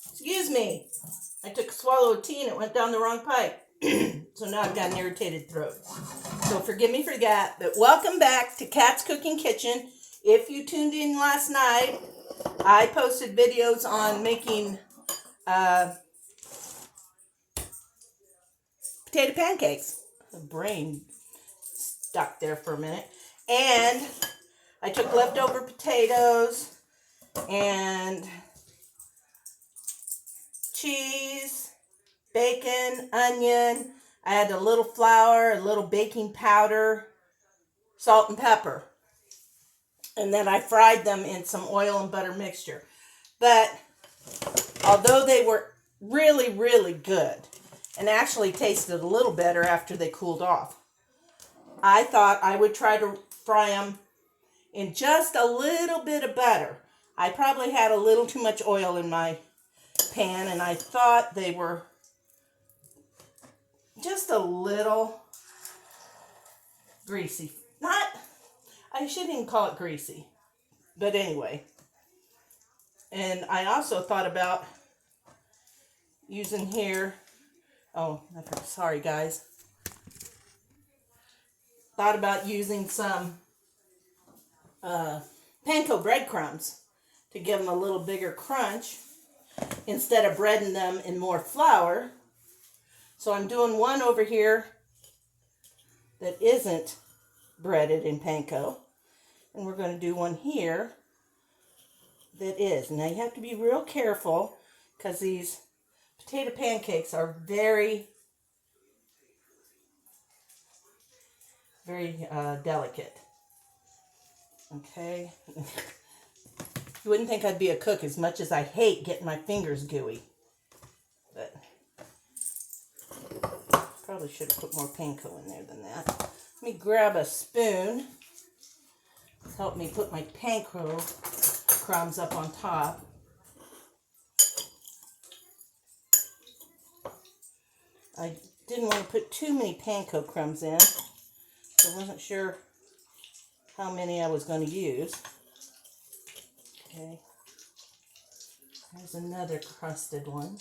Excuse me. I took a swallow of tea and it went down the wrong pipe. So now I've got an irritated throat. So forgive me for that. But welcome back to Kat's Cooking Kitchen. If you tuned in last night, I posted videos on making potato pancakes. The brain stuck there for a minute. And I took leftover potatoes and cheese, bacon, onion. I had a little flour, a little baking powder, salt and pepper. And then I fried them in some oil and butter mixture. But although they were really, really good and actually tasted a little better after they cooled off, I thought I would try to fry them in just a little bit of butter. I probably had a little too much oil in my pan, and I thought they were just a little greasy. I shouldn't even call it greasy, but anyway. And I also thought about using here, sorry guys. Thought about using some panko breadcrumbs to give them a little bigger crunch instead of breading them in more flour. So I'm doing one over here that isn't breaded in panko, and we're going to do one here that is. Now you have to be real careful because these potato pancakes are very, very delicate. Okay. You wouldn't think I'd be a cook as much as I hate getting my fingers gooey. But probably should have put more panko in there than that. Let me grab a spoon. Help me put my panko crumbs up on top. I didn't want to put too many panko crumbs in, so I wasn't sure how many I was going to use. Okay, there's another crusted one.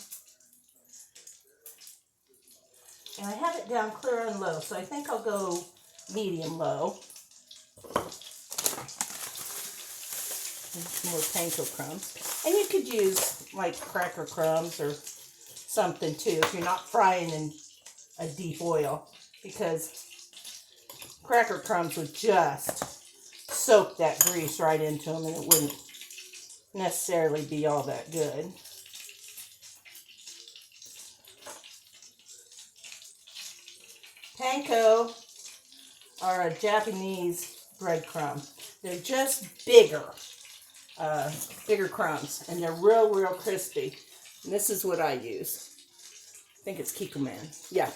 And I have it down clear and low, so I think I'll go medium low. Some more panko crumbs. And you could use like cracker crumbs or something too if you're not frying in a deep oil, because cracker crumbs would just soak that grease right into them and it wouldn't necessarily be all that good. Panko are a Japanese breadcrumb. They're just bigger crumbs, and they're real, real crispy. And this is what I use. I think it's Kikkoman. Yeah,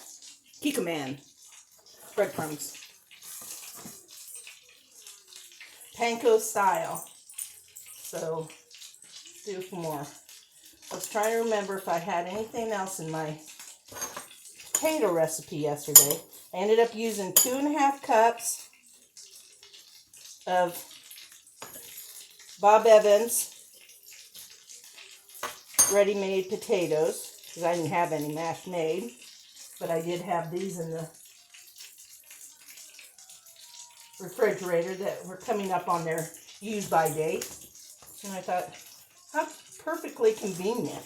Kikkoman breadcrumbs. Panko style. So, do some more. I was trying to remember if I had anything else in my potato recipe yesterday. I ended up using 2.5 cups of Bob Evans ready-made potatoes, because I didn't have any mashed made, but I did have these in the refrigerator that were coming up on their use-by date. And I thought, how perfectly convenient.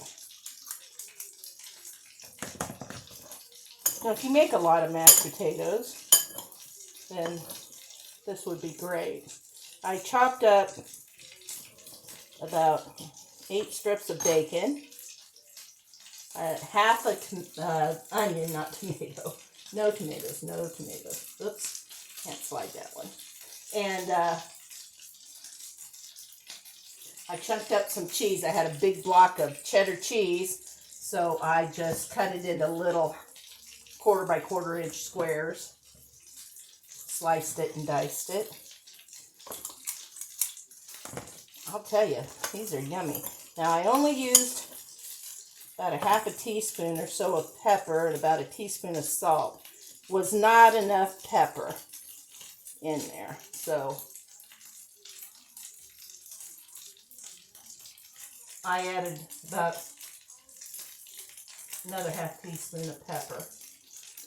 Now, if you make a lot of mashed potatoes, then this would be great. I chopped up about 8 strips of bacon, half a onion, not tomato. No tomatoes, no tomatoes. Oops, can't slide that one. And I chunked up some cheese. I had a big block of cheddar cheese, so I just cut it into little 1/4 by 1/4 inch squares. Sliced it and diced it. I'll tell you, these are yummy. Now I only used about 1/2 teaspoon or so of pepper and about 1 teaspoon of salt. Was not enough pepper in there, so I added about another half teaspoon of pepper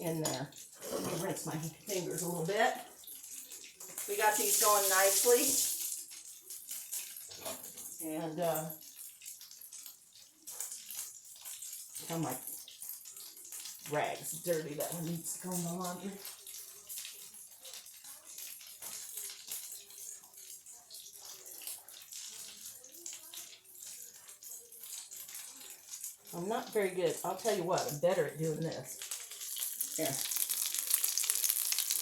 in there. Let me rinse my fingers a little bit. We got these going nicely. And oh, my rag's dirty. That one needs to go in the laundry. I'm not very good. I'll tell you what, I'm better at doing this. Here.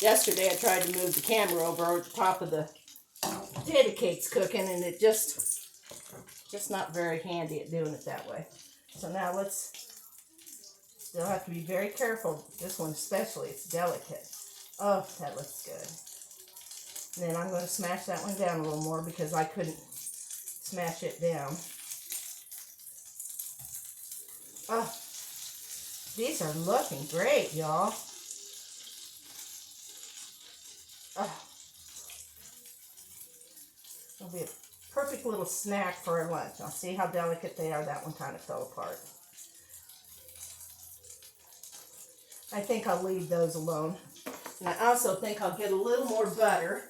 Yesterday I tried to move the camera over the top of the potato cakes cooking, and it just not very handy at doing it that way. So now still have to be very careful. This one especially, it's delicate. Oh, that looks good. And then I'm going to smash that one down a little more because I couldn't smash it down. Oh, these are looking great, y'all. Oh, it'll be a perfect little snack for our lunch. I'll see how delicate they are. That one kind of fell apart. I think I'll leave those alone. And I also think I'll get a little more butter.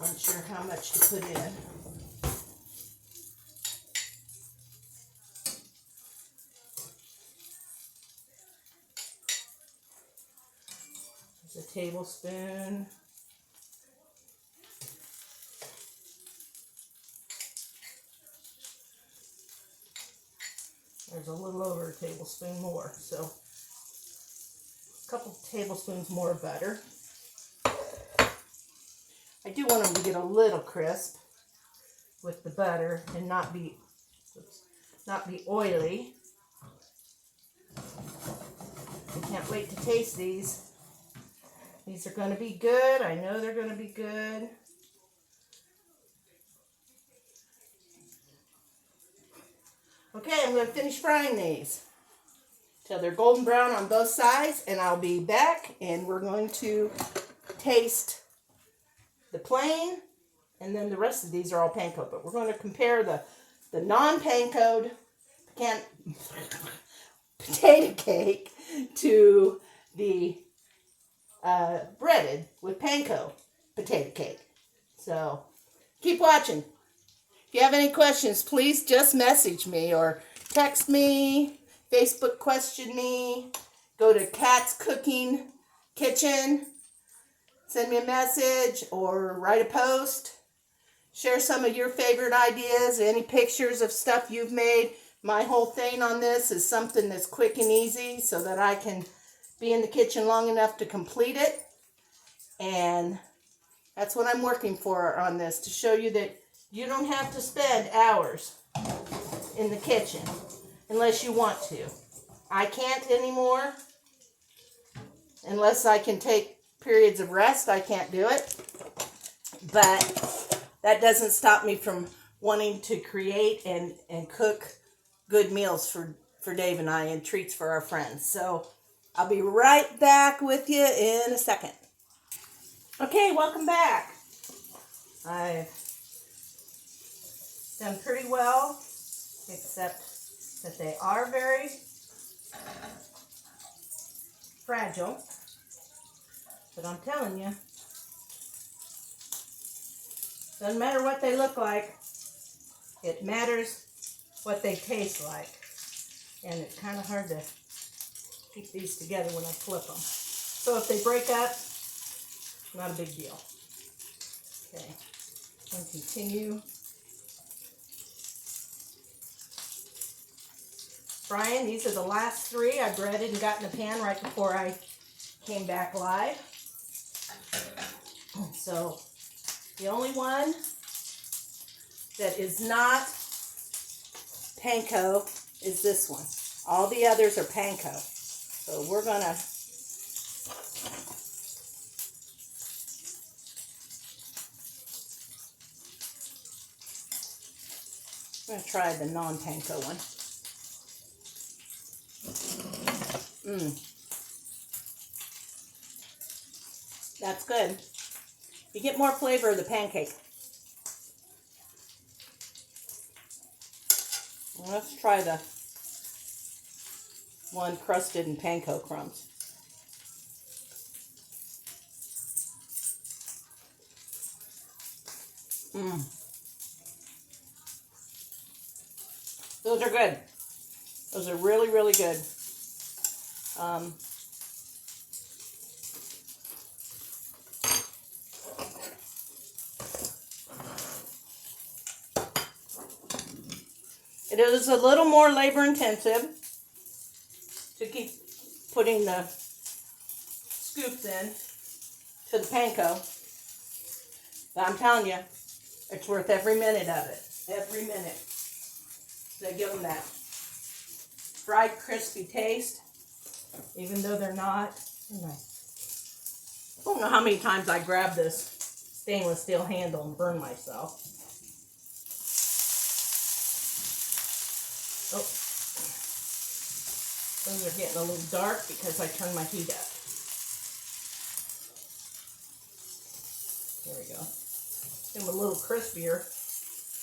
I'm not sure how much to put in. There's a tablespoon. There's a little over a tablespoon more, so a couple tablespoons more of butter. I do want them to get a little crisp with the butter and not be oily. I can't wait to taste these. These are going to be good. I know they're going to be good. Okay, I'm going to finish frying these till they're golden brown on both sides, and I'll be back and we're going to taste the plain, and then the rest of these are all panko, but we're going to compare the non-pankoed potato cake to the breaded with panko potato cake. So keep watching. If you have any questions, please just message me or text me, Facebook question me, go to Kat's Cooking Kitchen, send me a message or write a post. Share some of your favorite ideas, any pictures of stuff you've made. My whole thing on this is something that's quick and easy so that I can be in the kitchen long enough to complete it. And that's what I'm working for on this, to show you that you don't have to spend hours in the kitchen unless you want to. I can't anymore. Unless I can take periods of rest, I can't do it. But that doesn't stop me from wanting to create and cook good meals for Dave and I and treats for our friends. So I'll be right back with you in a second. Okay, welcome back. I've done pretty well, except that they are very fragile. But I'm telling you, doesn't matter what they look like, it matters what they taste like. And it's kind of hard to keep these together when I flip them. So if they break up, not a big deal. Okay, I'm going to continue frying. These are the last three I breaded and got in the pan right before I came back live. So the only one that is not panko is this one. All the others are panko. So we're going to try the non-panko one. That's good. You get more flavor of the pancake. Let's try the one crusted in panko crumbs. Those are good. Those are really, really good. It is a little more labor intensive to keep putting the scoops in to the panko. But I'm telling you, it's worth every minute of it. Every minute. They give them that fried, crispy taste, even though they're not. I don't know how many times I grabbed this stainless steel handle and burned myself. Oh, those are getting a little dark because I turned my heat up. There we go. Get them a little crispier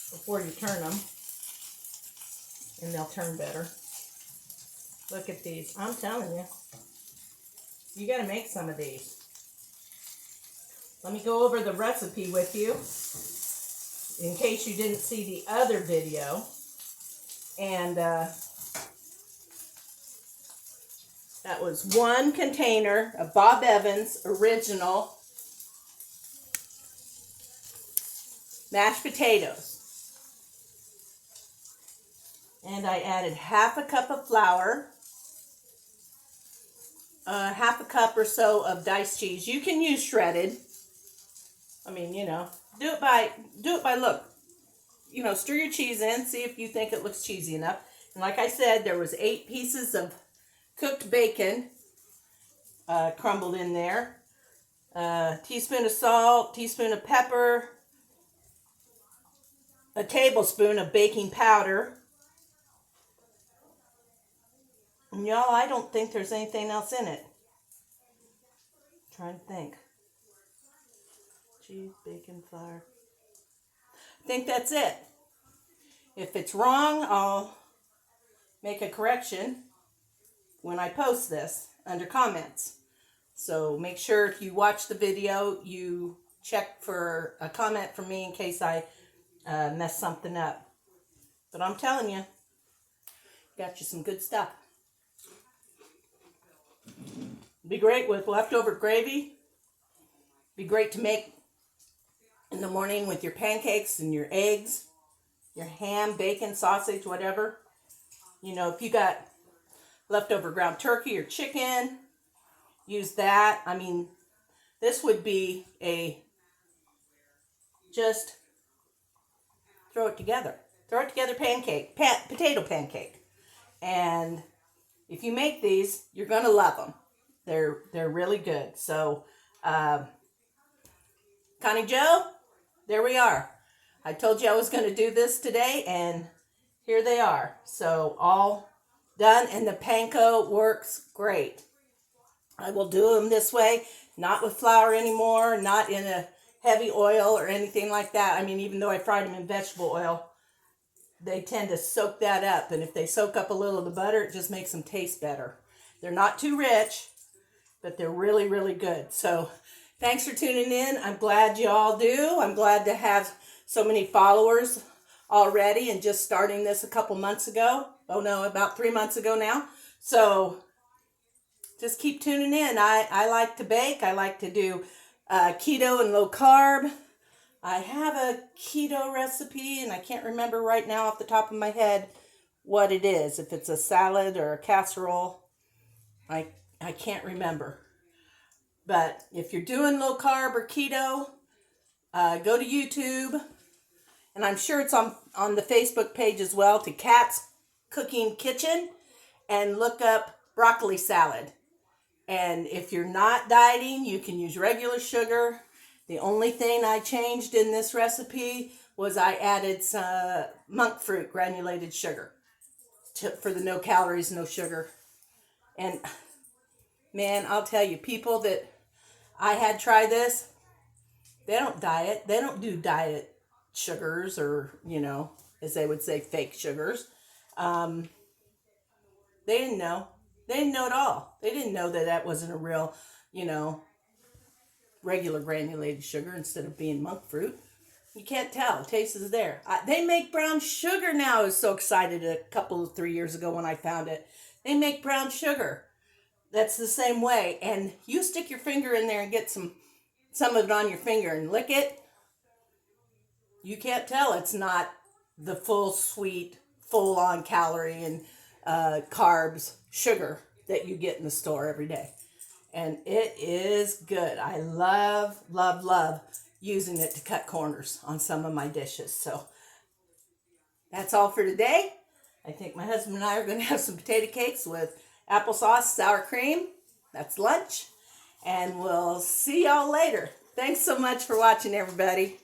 before you turn them, and they'll turn better. Look at these. I'm telling you, you got to make some of these. Let me go over the recipe with you in case you didn't see the other video. And that was 1 container of Bob Evans original mashed potatoes. And I added half a cup of flour, half a cup or so of diced cheese. You can use shredded. I mean, you know, do it by look. You know, stir your cheese in, see if you think it looks cheesy enough. And like I said, there was 8 pieces of cooked bacon crumbled in there. Teaspoon of salt, teaspoon of pepper, a tablespoon of baking powder. And y'all, I don't think there's anything else in it. I'm trying to think. Cheese, bacon, flour. I think that's it. If it's wrong, I'll make a correction when I post this under comments. So make sure if you watch the video, you check for a comment from me in case I mess something up. But I'm telling you, got you some good stuff. Be great with leftover gravy. Be great to make in the morning with your pancakes and your eggs, your ham, bacon, sausage, whatever. You know, if you got leftover ground turkey or chicken, use that. I mean, this would be just throw it together. Throw it together pancake, potato pancake. And if you make these, you're going to love them. They're really good. So, Connie Joe, there we are. I told you I was going to do this today, and here they are. So all done, and the panko works great. I will do them this way, not with flour anymore, not in a heavy oil or anything like that. I mean, even though I fried them in vegetable oil, they tend to soak that up. And if they soak up a little of the butter, it just makes them taste better. They're not too rich, but they're really, really good. So thanks for tuning in. I'm glad you all do. I'm glad to have so many followers already and just starting this a couple months ago. Oh no, about 3 months ago now. So just keep tuning in. I like to bake. I like to do keto and low carb. I have a keto recipe, and I can't remember right now off the top of my head what it is. If it's a salad or a casserole, I can't remember. But if you're doing low carb or keto, go to YouTube, and I'm sure it's on the Facebook page as well, to Kat's Cooking Kitchen, and look up broccoli salad. And if you're not dieting, you can use regular sugar. The only thing I changed in this recipe was I added some monk fruit granulated sugar for the no calories, no sugar. And man, I'll tell you, people that I had tried this. They don't diet. They don't do diet sugars or, as they would say, fake sugars. Um, they didn't know. They didn't know at all. They didn't know that that wasn't a real, you know, regular granulated sugar instead of being monk fruit. You can't tell. Taste is there. They make brown sugar now. I was so excited 3 years ago when I found it. They make brown sugar. That's the same way. And you stick your finger in there and get some of it on your finger and lick it. You can't tell it's not the full sweet, full on calorie and carbs sugar that you get in the store every day. And it is good. I love, love, love using it to cut corners on some of my dishes. So that's all for today. I think my husband and I are going to have some potato cakes with applesauce, sour cream. That's lunch. And we'll see y'all later. Thanks so much for watching, everybody.